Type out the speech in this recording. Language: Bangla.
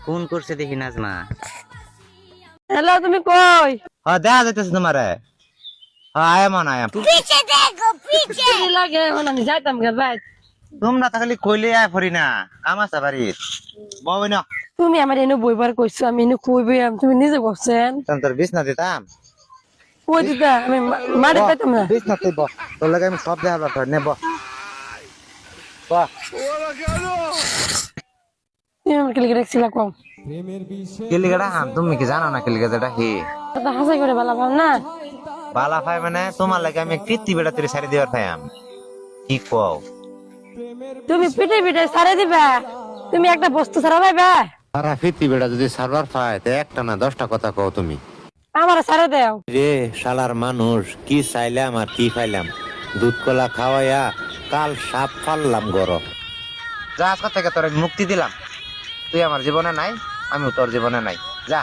ফোন করছে দেখি নাজমা। হ্যালো, তুমি কই? হ্যাঁ দেখা যাইতেছে তোমারে। হ্যাঁ আয়াম আয়াম। पीछे देखो पीछे। তুমি লাগে এখন আমি যাইতাম গে ভাই। তোমরা তো খালি কইলে আয় ফরি না, কাম আছে বাড়ির বই না। তুমি আমার এনে বইবার কইছো, আমি এনে কইবই, তুমি নিজে বলছেন। তখন তোর বিছনা দিতাম। কই দিতা আমি মারে পাইতাম না। বিছনা তুই বস, তোর লাগে আমি সব দেখাবার পারি নেব। বাহ তুমি আমার কেলিকে রাখছিলা কম। কেলিগাটা হাম, তুমি কি জানো না কেলিগাটা হে তো হাসাই করে বালা পাম না। বালা পাই মানে তোমার লাগে আমি কৃত্তি বেড়া তুই সারি দেওয়ার পাইম। কি কও? তুমি পিঠে পিঠে সারে দিবা, তুমি একটা বস্তু সারা পাইবা। সারা কৃত্তি বেড়া যদি সার্ভার পায় তো একটা না 10টা কথা কও তুমি। আমার সারে দেও। রে শালার মানুষ, কি চাইলাম আর কি খাইলাম, দুধ কলা খাওয়াইয়া কাল সাপ ফাললাম গরম। যা আজকে থেকে তোর মুক্তি দিলাম, তুই আমার জীবনে নাই, আমিও তোর জীবনে নাই, যা।